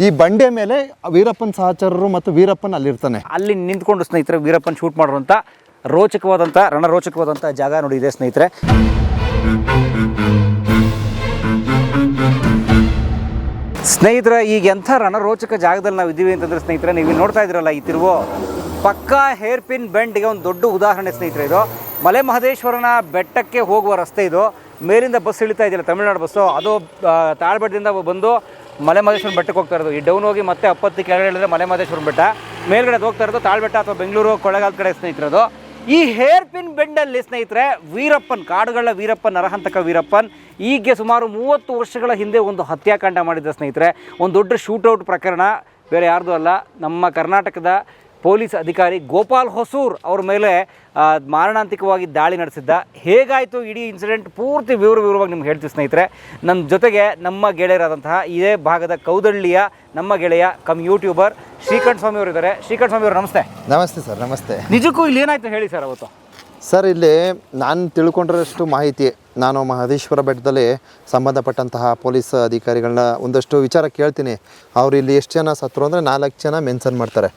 ಈ ಬಂಡೆ ಮೇಲೆ ವೀರಪ್ಪನ್ ಸಹಚರರು ಮತ್ತು ವೀರಪ್ಪನ್ ಅಲ್ಲಿರ್ತಾನೆ. ಅಲ್ಲಿ ನಿಂತ್ಕೊಂಡು ಸ್ನೇಹಿತರೆ ವೀರಪ್ಪನ್ ಶೂಟ್ ಮಾಡಿರುವಂಥ ರೋಚಕವಾದಂಥ ರಣರೋಚಕವಾದಂಥ ಜಾಗ ನೋಡಿ ಇದೆ ಸ್ನೇಹಿತರೆ. ಸ್ನೇಹಿತರೆ, ಈಗ ಎಂಥ ರಣರೋಚಕ ಜಾಗದಲ್ಲಿ ನಾವು ಇದ್ದೀವಿ ಅಂತಂದರೆ ಸ್ನೇಹಿತರೆ, ನೀವು ನೋಡ್ತಾ ಇದ್ದೀರಲ್ಲ ಈ ತಿರುವು ಪಕ್ಕಾ ಹೇರ್ ಪಿನ್ ಬೆಂಡ್ಗೆ ಒಂದು ದೊಡ್ಡ ಉದಾಹರಣೆ ಸ್ನೇಹಿತರೆ. ಇದು ಮಲೆ ಮಹದೇಶ್ವರನ ಬೆಟ್ಟಕ್ಕೆ ಹೋಗುವ ರಸ್ತೆ. ಇದು ಮೇಲಿಂದ ಬಸ್ ಇಳಿತಾ ಇದೆಯಲ್ಲ, ತಮಿಳುನಾಡು ಬಸ್ಸು, ಅದು ತಾಳ್ಬೆಟ್ಟದಿಂದ ಬಂದು ಮಲೆ ಮಹದೇಶ್ವರನ ಬೆಟ್ಟಕ್ಕೆ ಹೋಗ್ತಾ ಇರೋದು. ಈ ಡೌನ್ ಹೋಗಿ ಮತ್ತೆ 70 ಕೆಳಗಡೆ ಹೇಳಿದ್ರೆ ಮಲೆ ಮಹದೇಶ್ವರನ ಬೆಟ್ಟ, ಮೇಲ್ಗಡೆ ಹೋಗ್ತಾ ಇರೋದು ತಾಳ್ಬೆಟ್ಟ ಅಥವಾ ಬೆಂಗಳೂರು ಕೊಳ್ಳೇಗಾಲದ ಕಡೆ ಸ್ನೇಹಿತರದು. ಈ ಹೇರ್ ಪಿನ್ ಬೆಂಡಲ್ಲಿ ಸ್ನೇಹಿತರೆ ವೀರಪ್ಪನ್, ಕಾಡುಗಳ ವೀರಪ್ಪನ್, ನರಹಂತಕ ವೀರಪ್ಪನ್ ಈಗ ಸುಮಾರು 30 ವರ್ಷಗಳ ಹಿಂದೆ ಒಂದು ಹತ್ಯಾಕಾಂಡ ಮಾಡಿದ್ದ ಸ್ನೇಹಿತರೆ. ಒಂದು ದೊಡ್ಡ ಶೂಟೌಟ್ ಪ್ರಕರಣ, ಬೇರೆ ಯಾರ್ದು ಅಲ್ಲ, ನಮ್ಮ ಕರ್ನಾಟಕದ ಪೊಲೀಸ್ ಅಧಿಕಾರಿ ಗೋಪಾಲ್ ಹೊಸೂರ್ ಅವ್ರ ಮೇಲೆ ಮಾರಣಾಂತಿಕವಾಗಿ ದಾಳಿ ನಡೆಸಿದ್ದ. ಹೇಗಾಯಿತು ಇಡೀ ಇನ್ಸಿಡೆಂಟ್ ಪೂರ್ತಿ ವಿವರವಾಗಿ ನಿಮ್ಗೆ ಹೇಳ್ತೀವಿ ಸ್ನೇಹಿತರೆ. ನಮ್ಮ ಜೊತೆಗೆ ನಮ್ಮ ಗೆಳೆಯರಾದಂತಹ ಇದೇ ಭಾಗದ ಕೌದಳ್ಳಿಯ ನಮ್ಮ ಗೆಳೆಯ ಯೂಟ್ಯೂಬರ್ ಶ್ರೀಕಂಠ ಸ್ವಾಮಿ ಅವರು ಇದ್ದಾರೆ. ಶ್ರೀಕಂಠ ಸ್ವಾಮಿ ಅವರು ನಮಸ್ತೆ. ನಮಸ್ತೆ ಸರ್. ನಮಸ್ತೆ. ನಿಜಕ್ಕೂ ಇಲ್ಲಿ ಏನಾಯ್ತು ಹೇಳಿ ಸರ್ ಅವತ್ತು? ಸರ್, ಇಲ್ಲಿ ನಾನು ತಿಳ್ಕೊಂಡಿರೋಷ್ಟು ಮಾಹಿತಿ, ನಾನು ಮಹದೇಶ್ವರ ಬೆಟ್ಟದಲ್ಲಿ ಸಂಬಂಧಪಟ್ಟಂತಹ ಪೊಲೀಸ್ ಅಧಿಕಾರಿಗಳನ್ನ ಒಂದಷ್ಟು ವಿಚಾರ ಕೇಳ್ತೀನಿ. ಅವ್ರು ಇಲ್ಲಿ ಎಷ್ಟು ಜನ ಸತ್ರು ಅಂದರೆ 4 ಜನ ಮೆನ್ಷನ್ ಮಾಡ್ತಾರೆ.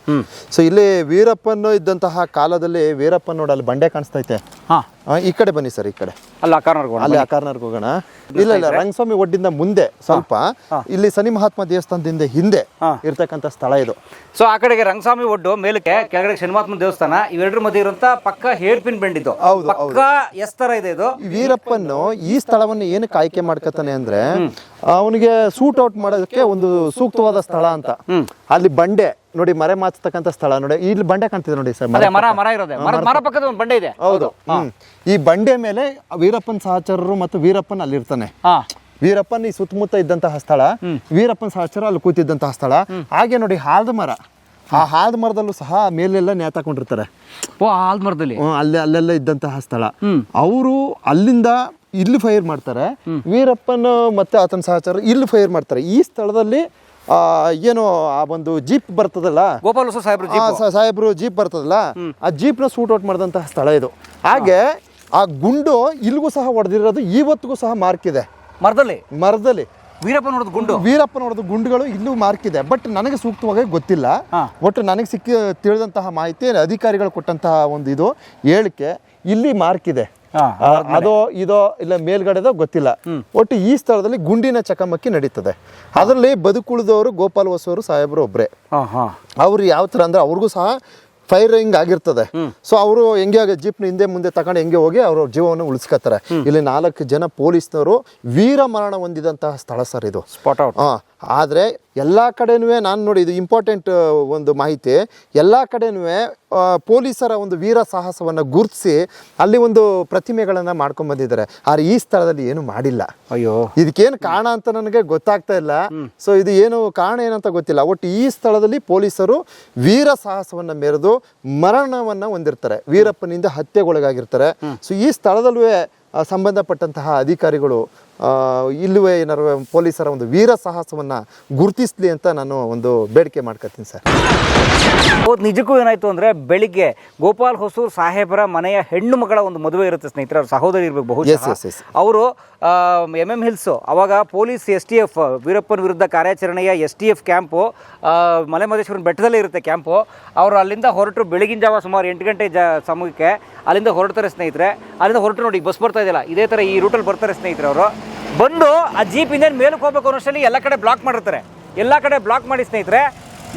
ಸೊ ಇಲ್ಲಿ ವೀರಪ್ಪನ್ ಇದ್ದಂತಹ ಕಾಲದಲ್ಲಿ ವೀರಪ್ಪನ್ ನೋಡಿ ಅಲ್ಲಿ ಬಂಡೆ ಕಾಣಿಸ್ತೈತೆ. ಈ ಕಡೆ ಬನ್ನಿ ಸರ್, ಈ ಕಡೆ ಅಲ್ಲ ಆ ಕಾರ್ನರ್ಗೆ ಹೋಗೋಣ. ಇಲ್ಲ ರಂಗಸ್ವಾಮಿ ಒಡ್ಡಿಂದ ಮುಂದೆ ಸ್ವಲ್ಪ ಇಲ್ಲಿ ಶನಿ ಮಹಾತ್ಮ ದೇವಸ್ಥಾನದಿಂದ ಹಿಂದೆ ಇರ್ತಕ್ಕಂಥ ಸ್ಥಳ ಇದು. ಸೊ ಆ ಕಡೆಗೆ ರಂಗಸ್ವಾಮಿ ಒಡ್ಡು, ಮೇಲಕ್ಕೆ ಕೆಳಗಡೆ ಶನಿ ಮಹಾತ್ಮ ದೇವಸ್ಥಾನ, ಇವೆರಡರ ಮಧ್ಯೆ ಇರುವಂತ ಪಕ್ಕ ಹೇರ್ ಪಿನ್ ಬೆಂಡ್ ಇದು. ಪಕ್ಕ ಎಸ್ತರ ಇದೆ ಇದು. ವೀರಪ್ಪನ್ ಈ ಸ್ಥಳವನ್ನು ಏನಕ್ಕೆ ಆಯ್ಕೆ ಮಾಡ್ಕತಾನೆ ಅಂದ್ರೆ ಅವನಿಗೆ ಸೂಟ್ ಔಟ್ ಮಾಡೋದಕ್ಕೆ ಒಂದು ಸೂಕ್ತವಾದ ಸ್ಥಳ ಅಂತ. ಅಲ್ಲಿ ಬಂಡೆ ನೋಡಿ, ಮರೆ ಮಾಚತಕ್ಕಂಥ ಸ್ಥಳ ನೋಡಿ, ಇಲ್ಲಿ ಬಂಡೆ ಕಾಣ್ತಿದೆ ನೋಡಿ ಸರ್, ಮರ ಇರೋದೆ, ಮರ ಪಕ್ಕದ ಒಂದು ಬಂಡೆ ಇದೆ. ಹೌದು. ಈ ಬಂಡೆ ಮೇಲೆ ವೀರಪ್ಪನ್ ಸಹಚರರು ಮತ್ತು ವೀರಪ್ಪನ್ ಅಲ್ಲಿರ್ತಾನೆ. ವೀರಪ್ಪನ್ ಈ ಸುತ್ತಮುತ್ತ ಇದ್ದಂತಹ ಸ್ಥಳ, ವೀರಪ್ಪನ್ ಸಹಚರ ಅಲ್ಲಿ ಕೂತಿದ್ದಂತಹ ಸ್ಥಳ. ಹಾಗೆ ನೋಡಿ ಆಲದ ಮರ, ಆ ಆಲದ ಮರದಲ್ಲೂ ಸಹ ಮೇಲೆಲ್ಲ ನೇತಾಕೊಂಡಿರ್ತಾರೆ. ಆಲದ ಮರದಲ್ಲಿ ಅಲ್ಲೆಲ್ಲ ಇದ್ದಂತಹ ಸ್ಥಳ. ಅವರು ಅಲ್ಲಿಂದ ಇಲ್ಲಿ ಫೈರ್ ಮಾಡ್ತಾರೆ, ವೀರಪ್ಪನ್ ಮತ್ತೆ ಆತನ ಸಹಚರ ಇಲ್ಲಿ ಫೈರ್ ಮಾಡ್ತಾರೆ. ಈ ಸ್ಥಳದಲ್ಲಿ ಏನು ಆ ಒಂದು ಜೀಪ್ ಬರ್ತದಲ್ಲ, ಗೋಪಾಲ್ ಸಾಹೇಬ್ರು ಜೀಪ್ ಬರ್ತದಲ್ಲ, ಆ ಜೀಪ್ನ ಸೂಟ್ ಔಟ್ ಮಾಡಿದಂತಹ ಸ್ಥಳ ಇದು. ಹಾಗೆ ಆ ಗುಂಡು ಇಲ್ಲಿಗೂ ಸಹ ಹೊಡೆದಿರೋದು ಇವತ್ತಿಗೂ ಸಹ ಮಾರ್ಕ್ ಇದೆ ಮರದಲ್ಲಿ. ವೀರಪ್ಪನ ಹೊಡೆದ ಗುಂಡುಗಳು ಇಲ್ಲೂ ಮಾರ್ಕ್ ಇದೆ. ಬಟ್ ನನಗೆ ಸೂಕ್ತವಾಗಿ ಗೊತ್ತಿಲ್ಲ. ಒಟ್ಟು ನನಗೆ ತಿಳಿದಂತಹ ಮಾಹಿತಿ, ಅಧಿಕಾರಿಗಳು ಕೊಟ್ಟಂತಹ ಒಂದು ಇದು ಹೇಳಿಕೆ, ಇಲ್ಲಿ ಮಾರ್ಕ್ ಇದೆ. ಅದೋ ಇದೋ ಇಲ್ಲ ಮೇಲ್ಗಡೆದೋ ಗೊತ್ತಿಲ್ಲ. ಒಟ್ಟು ಈ ಸ್ಥಳದಲ್ಲಿ ಗುಂಡಿನ ಚಕಮಕಿ ನಡೀತದೆ. ಅದರಲ್ಲಿ ಬದುಕುಳಿದವರು ಗೋಪಾಲ್ ಹೊಸೂರು ಸಾಹೇಬ್ರು ಒಬ್ರೆ. ಅವ್ರು ಯಾವ ತರ ಅಂದ್ರೆ ಅವ್ರಿಗೂ ಸಹ ಫೈರಿಂಗ್ ಆಗಿರ್ತದೆ. ಸೊ ಅವರು ಹೆಂಗೆ ಜೀಪ್ನ ಹಿಂದೆ ಮುಂದೆ ತಗೊಂಡು ಹೆಂಗೆ ಹೋಗಿ ಅವ್ರ ಜೀವವನ್ನು ಉಳಿಸ್ಕೊತಾರೆ. ಇಲ್ಲಿ 4 ಜನ ಪೊಲೀಸ್ನವರು ವೀರ ಮರಣ ಹೊಂದಿದಂತಹ ಸ್ಥಳ ಸರ್ ಇದು. Spot out. ಆದರೆ ಎಲ್ಲ ಕಡೆನೂ ನಾನು ನೋಡಿ, ಇದು ಇಂಪಾರ್ಟೆಂಟ್ ಒಂದು ಮಾಹಿತಿ, ಎಲ್ಲ ಕಡೆನೂ ಪೊಲೀಸರ ಒಂದು ವೀರ ಸಾಹಸವನ್ನು ಗುರುತಿಸಿ ಅಲ್ಲಿ ಒಂದು ಪ್ರತಿಮೆಗಳನ್ನು ಮಾಡ್ಕೊಂಡ್ ಬಂದಿದ್ದಾರೆ. ಆದರೆ ಈ ಸ್ಥಳದಲ್ಲಿ ಏನು ಮಾಡಿಲ್ಲ. ಅಯ್ಯೋ, ಇದಕ್ಕೇನು ಕಾರಣ ಅಂತ ನನಗೆ ಗೊತ್ತಾಗ್ತಾ ಇಲ್ಲ. ಸೊ ಇದು ಏನು ಕಾರಣ ಏನಂತ ಗೊತ್ತಿಲ್ಲ. ಒಟ್ಟು ಈ ಸ್ಥಳದಲ್ಲಿ ಪೊಲೀಸರು ವೀರ ಸಾಹಸವನ್ನು ಮೆರೆದು ಮರಣವನ್ನು ಹೊಂದಿರ್ತಾರೆ, ವೀರಪ್ಪನಿಂದ ಹತ್ಯೆಗೊಳಗಾಗಿರ್ತಾರೆ. ಸೊ ಈ ಸ್ಥಳದಲ್ಲೂ ಸಂಬಂಧಪಟ್ಟಂತಹ ಅಧಿಕಾರಿಗಳು ಇಲ್ಲವೇ ಏನಾರು ಪೊಲೀಸರ ಒಂದು ವೀರ ಸಾಹಸವನ್ನ ಗುರುತಿಸ್ಲಿ ಅಂತ ನಾನು ಒಂದು ಬೇಡಿಕೆ ಮಾಡ್ಕೊತೀನಿ ಸರ್. ನಿಜಕ್ಕೂ ಏನಾಯ್ತು ಅಂದ್ರೆ, ಬೆಳಿಗ್ಗೆ ಗೋಪಾಲ್ ಹೊಸೂರ್ ಸಾಹೇಬರ ಮನೆಯ ಹೆಣ್ಣು ಮಗಳ ಒಂದು ಮದುವೆ ಇರುತ್ತೆ ಸ್ನೇಹಿತರೆ. ಅವ್ರ ಸಹೋದರಿ ಇರ್ಬೇಕು ಬಹುಶಃ. ಅವರು MM ಹಿಲ್ಸ್, ಅವಾಗ ಪೊಲೀಸ್ STF ವೀರಪ್ಪನ ವಿರುದ್ಧ ಕಾರ್ಯಾಚರಣೆಯ STF ಕ್ಯಾಂಪು ಮಲೆ ಮಹದೇಶ್ವರನ ಬೆಟ್ಟದಲ್ಲೇ ಇರುತ್ತೆ ಕ್ಯಾಂಪು. ಅವರು ಅಲ್ಲಿಂದ ಹೊರಟರು ಬೆಳಗಿನ ಜಾವ ಸುಮಾರು 8 ಗಂಟೆ ಸಮಯಕ್ಕೆ ಅಲ್ಲಿಂದ ಹೊರಡ್ತಾರೆ ಸ್ನೇಹಿತರೆ. ಅಲ್ಲಿಂದ ಹೊರಟು ನೋಡಿ ಬಸ್ ಬರ್ತಾ ಇದೆಯಲ್ಲ, ಇದೇ ಥರ ಈ ರೂಟಲ್ಲಿ ಬರ್ತಾರೆ ಸ್ನೇಹಿತರೆ. ಅವರು ಬಂದು ಆ ಜೀಪ್ ಇಂದ ಮೇಲಕ್ಕೆ ಹೋಗ್ಬೇಕು ಅನ್ನೋಷ್ಟರಲ್ಲಿ ಎಲ್ಲ ಕಡೆ ಬ್ಲಾಕ್ ಮಾಡಿರ್ತಾರೆ. ಎಲ್ಲ ಕಡೆ ಬ್ಲಾಕ್ ಮಾಡಿ ಸ್ನೇಹಿತರೆ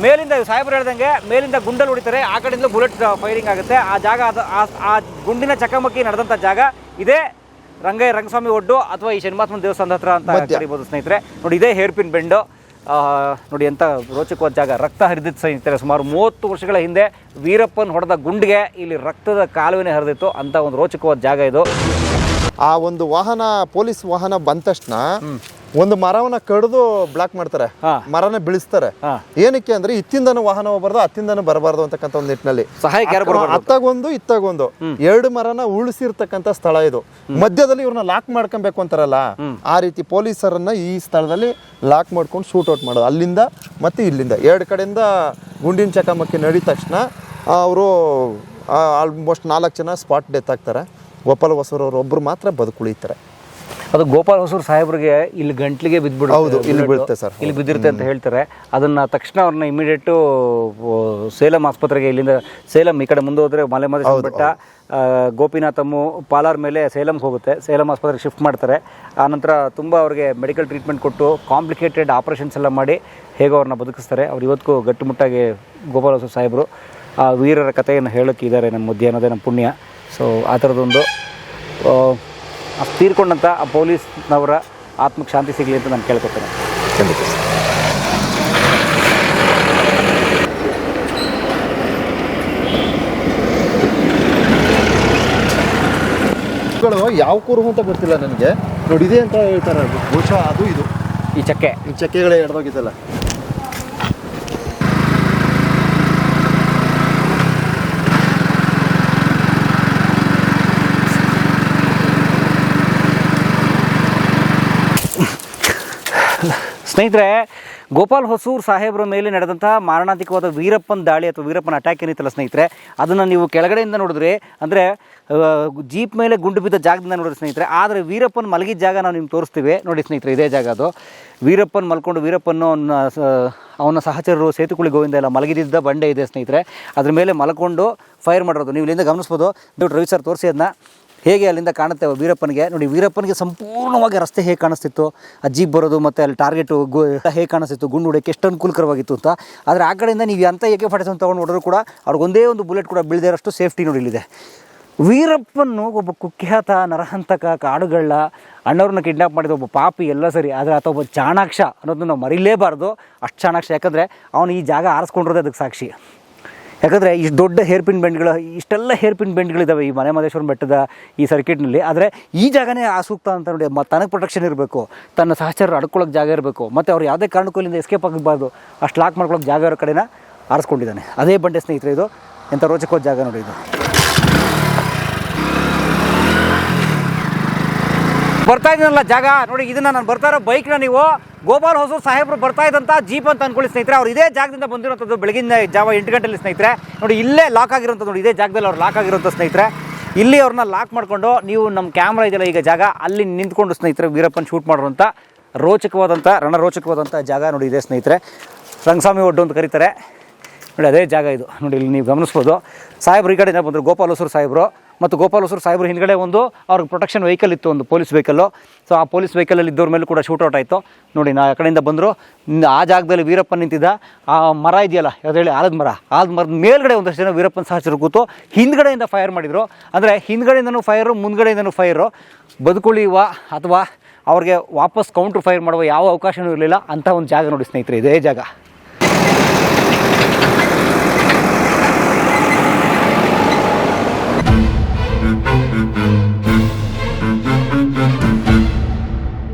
ಮೇಲಿಂದ ಸಾಹೇಬರು ಹೇಳ್ದಂಗೆ ಮೇಲಿಂದ ಗುಂಡಲ್ಲಿ ಹೊಡಿತಾರೆ, ಆ ಕಡೆಯಿಂದ ಬುಲೆಟ್ ಫೈರಿಂಗ್ ಆಗುತ್ತೆ. ಆ ಜಾಗ ಆ ಗುಂಡಿನ ಚಕಮಕಿ ನಡೆದಂಥ ಜಾಗ ಇದೇ ರಂಗಸ್ವಾಮಿ ಒಡ್ಡು ಅಥವಾ ಈ ಶನಿಮಹಾತ್ಮನ ದೇವಸ್ಥಾನದ ಹತ್ರ ಅಂತ ಕರಿಬೋದು ಸ್ನೇಹಿತರೆ. ನೋಡಿ ಇದೇ ಹೇರ್ ಪಿನ್ ಬೆಂಡು. ನೋಡಿ ಎಂಥ ರೋಚಕವಾದ ಜಾಗ, ರಕ್ತ ಹರಿದಿತ್ತು ಸ್ನೇಹಿತರೆ. ಸುಮಾರು 30 ವರ್ಷಗಳ ಹಿಂದೆ ವೀರಪ್ಪನ್ ಹೊಡೆದ ಗುಂಡಿಗೆ ಇಲ್ಲಿ ರಕ್ತದ ಕಾಲುವೆನೇ ಹರಿದಿತ್ತು ಅಂತ ಒಂದು ರೋಚಕವಾದ ಜಾಗ ಇದು. ಆ ಒಂದು ವಾಹನ, ಪೊಲೀಸ್ ವಾಹನ ಬಂದ ತಕ್ಷಣ ಒಂದು ಮರವನ್ನ ಕಡಿದು ಬ್ಲಾಕ್ ಮಾಡ್ತಾರೆ, ಮರನ ಬೀಳಿಸ್ತಾರೆ. ಏನಕ್ಕೆ ಅಂದ್ರೆ ಇತ್ತಿಂದನೂ ವಾಹನ ಹೋಗ್ಬಾರ್ದು, ಅತ್ತಿಂದನೂ ಬರಬಾರ್ದು ಅಂತಕ್ಕಂಥ ಒಂದು ನಿಟ್ಟಿನಲ್ಲಿ ಅತ್ತಾಗೊಂದು ಇತ್ತಾಗೊಂದು 2 ಮರನ ಉಳಿಸಿರ್ತಕ್ಕಂಥ ಸ್ಥಳ ಇದು. ಮಧ್ಯದಲ್ಲಿ ಇವ್ರನ್ನ ಲಾಕ್ ಮಾಡ್ಕೊಬೇಕು ಅಂತಾರಲ್ಲ, ಆ ರೀತಿ ಪೊಲೀಸರನ್ನ ಈ ಸ್ಥಳದಲ್ಲಿ ಲಾಕ್ ಮಾಡ್ಕೊಂಡು ಶೂಟ್ ಔಟ್ ಮಾಡೋದು. ಅಲ್ಲಿಂದ ಮತ್ತೆ ಇಲ್ಲಿಂದ 2 ಕಡೆಯಿಂದ ಗುಂಡಿನ ಚಕಮಕಿ ನಡೀದ ತಕ್ಷಣ ಅವರು ಆಲ್ಮೋಸ್ಟ್ 4 ಜನ ಸ್ಪಾಟ್ ಡೆತ್ ಆಗ್ತಾರೆ. ಗೋಪಾಲ್ ಹೊಸೂರ್ ಅವರು ಒಬ್ರು ಮಾತ್ರ ಬದುಕುಳಿತಾರೆ. ಅದು ಗೋಪಾಲ್ ಹೊಸೂರು ಸಾಹೇಬ್ರಿಗೆ ಇಲ್ಲಿ ಗಂಟ್ಲಿಗೆ ಬಿದ್ದುಬಿಡುತ್ತೆ. ಹೌದು, ಇಲ್ಲಿ ಬೀಳುತ್ತೆ ಸರ್. ಇಲ್ಲಿ ಬಿದ್ದಿರುತ್ತೆ ಅಂತ ಹೇಳ್ತಾರೆ. ಅದನ್ನು ತಕ್ಷಣ ಅವ್ರನ್ನ ಇಮಿಡಿಯೇಟು ಸೇಲಂ ಆಸ್ಪತ್ರೆಗೆ, ಇಲ್ಲಿಂದ ಸೇಲಂ ಈ ಕಡೆ ಮುಂದೆ ಹೋದರೆ ಮಲೆಮಹದೇಶ್ವರ ಬೆಟ್ಟ, ಗೋಪಿನಾಥಮ್ಮು ಪಾಲಾರ್ ಮೇಲೆ ಸೇಲಂಗೆ ಹೋಗುತ್ತೆ. ಸೇಲಂ ಆಸ್ಪತ್ರೆಗೆ ಶಿಫ್ಟ್ ಮಾಡ್ತಾರೆ. ಆನಂತರ ತುಂಬ ಅವ್ರಿಗೆ ಮೆಡಿಕಲ್ ಟ್ರೀಟ್ಮೆಂಟ್ ಕೊಟ್ಟು ಕಾಂಪ್ಲಿಕೇಟೆಡ್ ಆಪ್ರೇಷನ್ಸ್ ಎಲ್ಲ ಮಾಡಿ ಹೇಗೋ ಅವ್ರನ್ನ ಬದುಕಿಸ್ತಾರೆ. ಅವ್ರು ಇವತ್ತಿಗೂ ಗಟ್ಟುಮುಟ್ಟಾಗಿ ಗೋಪಾಲ್ ಹೊಸೂರು ಸಾಹೇಬರು ಆ ವೀರರ ಕಥೆಯನ್ನು ಹೇಳೋಕ್ಕೆ ಇದ್ದಾರೆ ನಮ್ಮ ಮಧ್ಯೆ ಅನ್ನೋದೇ ನಮ್ಮ ಪುಣ್ಯ. ಸೊ ಆ ಥರದೊಂದು ತೀರ್ಕೊಂಡಂಥ ಆ ಪೊಲೀಸ್ನವರ ಆತ್ಮಕ್ಕೆ ಶಾಂತಿ ಸಿಗಲಿ ಅಂತ ನಾನು ಕೇಳ್ಕೊತೇನೆ. ಖಂಡಿತ. ಯಾವ ಕೂರು ಅಂತ ಗೊತ್ತಿಲ್ಲ ನನಗೆ. ನೋಡಿದೆ ಅಂತ ಹೇಳ್ತಾರೆ, ಬಹುಶಃ ಅದು ಇದು ಈ ಚಕ್ಕೆಗಳೇ ಎಡ್ದೋಗಿದ್ದಲ್ಲ. ಸ್ನೇಹಿತರೆ, ಗೋಪಾಲ್ ಹೊಸೂರು ಸಾಹೇಬ್ರ ಮೇಲೆ ನಡೆದಂತಹ ಮಾರಣಾಂತಿಕವಾದ ವೀರಪ್ಪನ ದಾಳಿ ಅಥವಾ ವೀರಪ್ಪನ ಅಟ್ಯಾಕ್ ಏನಿತ್ತಲ್ಲ ಸ್ನೇಹಿತರೆ, ಅದನ್ನು ನೀವು ಕೆಳಗಡೆಯಿಂದ ನೋಡಿದ್ರೆ, ಅಂದರೆ ಜೀಪ್ ಮೇಲೆ ಗುಂಡು ಬಿದ್ದ ಜಾಗದಿಂದ ನೋಡಿದ್ರೆ ಸ್ನೇಹಿತರೆ, ಆದರೆ ವೀರಪ್ಪನ ಮಲಗಿದ ಜಾಗ ನಾವು ನಿಮ್ಗೆ ತೋರಿಸ್ತೀವಿ ನೋಡಿ ಸ್ನೇಹಿತರೆ. ಇದೇ ಜಾಗ ಅದು. ವೀರಪ್ಪನ ಮಲ್ಕೊಂಡು ವೀರಪ್ಪನ ಅವನ ಸಹಚರರು ಸೇತುಕುಳಿ ಗೋವಿಂದ ಎಲ್ಲ ಮಲಗಿದ್ದ ಬಂಡೆ ಇದೆ ಸ್ನೇಹಿತರೆ. ಅದ್ರ ಮೇಲೆ ಮಲ್ಕೊಂಡು ಫೈರ್ ಮಾಡಿರೋದು ನೀವು ಇಲ್ಲಿಂದ ಗಮನಿಸ್ಬೋದು. ನೋಡಿ ರವಿ ಸರ್ ತೋರಿಸಿ ಅದನ್ನ ಹೇಗೆ ಅಲ್ಲಿಂದ ಕಾಣುತ್ತೆ ವೀರಪ್ಪನಿಗೆ. ನೋಡಿ ವೀರಪ್ಪನಿಗೆ ಸಂಪೂರ್ಣವಾಗಿ ರಸ್ತೆ ಹೇಗೆ ಕಾಣಿಸ್ತಿತ್ತು, ಆ ಜೀಪ್ ಬರೋದು ಮತ್ತು ಅಲ್ಲಿ ಟಾರ್ಗೆಟು ಹೇಗೆ ಕಾಣಿಸ್ತಿತ್ತು, ಗುಂಡು ಹೊಡೆಯೋಕ್ಕೆ ಎಷ್ಟು ಅನುಕೂಲಕರವಾಗಿತ್ತು ಅಂತ. ಆದರೆ ಆ ಕಡೆಯಿಂದ ನೀವು ಎಂಥ AK-47 ತೊಗೊಂಡು ಹೊಡೆದ್ರು ಕೂಡ ಅವ್ರಿಗೊಂದೇ ಒಂದು ಬುಲೆಟ್ ಕೂಡ ಬೀಳದೇ ಇರೋಷ್ಟು ಸೇಫ್ಟಿ ನೋಡಿ ಇಲ್ಲಿದೆ. ವೀರಪ್ಪನ್ನು ಒಬ್ಬ ಕುಖ್ಯಾತ ನರಹಂತಕ, ಕಾಡುಗಳ ಅಣ್ಣವ್ರನ್ನ ಕಿಡ್ನಾಪ್ ಮಾಡಿದ ಒಬ್ಬ ಪಾಪಿ ಎಲ್ಲ ಸರಿ, ಆದರೆ ಆತ ಒಬ್ಬ ಚಾಣಾಕ್ಷ ಅನ್ನೋದನ್ನ ನಾವು ಮರಿಲೇಬಾರ್ದು. ಅಷ್ಟು ಚಾಣಾಕ್ಷ, ಯಾಕಂದರೆ ಅವನು ಈ ಜಾಗ ಆರಿಸ್ಕೊಂಡಿರೋದೇ ಅದಕ್ಕೆ ಸಾಕ್ಷಿ. ಯಾಕಂದರೆ ಇಷ್ಟು ದೊಡ್ಡ ಹೇರ್ಪಿನ್ ಬೆಂಡ್ಗಳು, ಇಷ್ಟೆಲ್ಲ ಹೇರ್ಪಿನ್ ಬೆಂಡ್ಗಳಿದ್ದಾವೆ ಈ ಮಲೆಮಹದೇಶ್ವರ ಬೆಟ್ಟದ ಈ ಸರ್ಕಿಟ್ನಲ್ಲಿ. ಆದರೆ ಈ ಜಾಗನೇ ಸೂಕ್ತ ಅಂತ ನೋಡಿ. ತನಗೆ ಪ್ರೊಟೆಕ್ಷನ್ ಇರಬೇಕು, ತನ್ನ ಸಹಚರರು ಅಡ್ಕೊಳ್ಳೋಕೆ ಜಾಗ ಇರಬೇಕು, ಮತ್ತು ಅವ್ರು ಯಾವುದೇ ಕಾರಣಕ್ಕೂ ಇಲ್ಲಿಂದ ಎಸ್ಕೇಪ್ ಆಗಬಾರ್ದು, ಅಷ್ಟು ಲಾಕ್ ಮಾಡ್ಕೊಳ್ಳೋಕೆ ಜಾಗ ಇರೋ ಕಡೆನ ಆರಿಸ್ಕೊಂಡಿದ್ದಾನೆ. ಅದೇ ಬಂಡೆ ಸ್ನೇಹಿತರೆ, ಇದು ಎಂಥ ರೋಚಕವಾದ ಜಾಗ ನೋಡಿ. ಇದು ಬರ್ತಾ ಇದ್ದೀನಲ್ಲ ಜಾಗ ನೋಡಿ, ಇದನ್ನು ನಾನು ಬರ್ತಾ ಇರೋ ಬೈಕ್ನ ನೀವು ಗೋಪಾಲ್ ಹೊಸೂರು ಸಾಹೇಬರು ಬರ್ತಾ ಇದ್ದಂಥ ಜೀಪ್ ಅಂತ ಅಂದ್ಕೊಳ್ಳಿ ಸ್ನೇಹಿತರೆ. ಅವ್ರು ಇದೇ ಜಾಗದಿಂದ ಬಂದಿರೋಂಥದ್ದು ಬೆಳಗಿನ ಜಾವ 8 ಗಂಟೆಯಲ್ಲಿ ಸ್ನೇಹಿತರೆ. ನೋಡಿ ಇಲ್ಲೇ ಲಾಕ್ ಆಗಿರೋಂಥದ್ದು ನೋಡಿ, ಇದೇ ಜಾಗದಲ್ಲಿ ಅವ್ರು ಲಾಕ್ ಆಗಿರೋಂಥ ಸ್ನೇಹಿತರೆ. ಇಲ್ಲಿ ಅವ್ರನ್ನ ಲಾಕ್ ಮಾಡಿಕೊಂಡು ನೀವು ನಮ್ಮ ಕ್ಯಾಮ್ರಾ ಇದೆಯಲ್ಲ ಈಗ ಜಾಗ, ಅಲ್ಲಿ ನಿಂತ್ಕೊಂಡು ಸ್ನೇಹಿತರೆ ವೀರಪ್ಪನ ಶೂಟ್ ಮಾಡಿರೋಂಥ ರಣರೋಚಕವಾದಂಥ ಜಾಗ ನೋಡಿ ಇದೆ ಸ್ನೇಹಿತರೆ. ರಂಗಸ್ವಾಮಿ ಒಡ್ಡು ಅಂತ ಕರೀತಾರೆ ನೋಡಿ, ಅದೇ ಜಾಗ ಇದು ನೋಡಿ. ಇಲ್ಲಿ ನೀವು ಗಮನಿಸ್ಬೋದು, ಸಾಹೇಬ್ರು ಈ ಕಡೆಯಿಂದ ಬಂದರು, ಗೋಪಾಲ್ ಹೊಸೂರು ಸಾಹೇಬರು. ಮತ್ತು ಗೋಪಾಲ್ ಹೊಸೂರು ಸಾಹೇಬ್ರು ಹಿಂದ್ಗಡೆ ಒಂದು ಅವ್ರಿಗೆ ಪ್ರೊಟೆಕ್ಷನ್ ವೆಹಿಕಲ್ ಇತ್ತು, ಒಂದು ಪೊಲೀಸ್ ವೆಹಿಕಲ್ಲು. ಸೊ ಆ ಪೊಲೀಸ್ ವೆಹಿಕಲಲ್ಲಿ ಇದ್ದವ್ರ ಮೇಲೆ ಕೂಡ ಶೂಟೌಟ್ ಆಯಿತು ನೋಡಿ. ಆ ಕಡೆಯಿಂದ ಬಂದರು, ಆ ಜಾಗದಲ್ಲಿ ವೀರಪ್ಪನ ನಿಂತಿದ್ದ. ಆ ಮರ ಇದೆಯಲ್ಲ ಯಾವ್ದು ಹೇಳಿ, ಆಲದ ಮರದ ಮೇಲ್ಗಡೆ ಒಂದಷ್ಟು ಜನ ವೀರಪ್ಪನ ಸಹಚರು ಕೂತು ಹಿಂದ್ಗಡೆಯಿಂದ ಫೈರ್ ಮಾಡಿದರು. ಅಂದರೆ ಹಿಂದ್ಗಡೆಯಿಂದನೂ ಫೈರು, ಮುಂದ್ಗಡೆಯಿಂದನೂ ಫೈರು. ಬದುಕುಳಿಯುವ ಅಥವಾ ಅವ್ರಿಗೆ ವಾಪಸ್ ಕೌಂಟ್ರ್ ಫೈರ್ ಮಾಡುವ ಯಾವ ಅವಕಾಶವೂ ಇರಲಿಲ್ಲ. ಅಂಥ ಒಂದು ಜಾಗ ನೋಡಿ ಸ್ನೇಹಿತರೆ, ಇದೇ ಜಾಗ.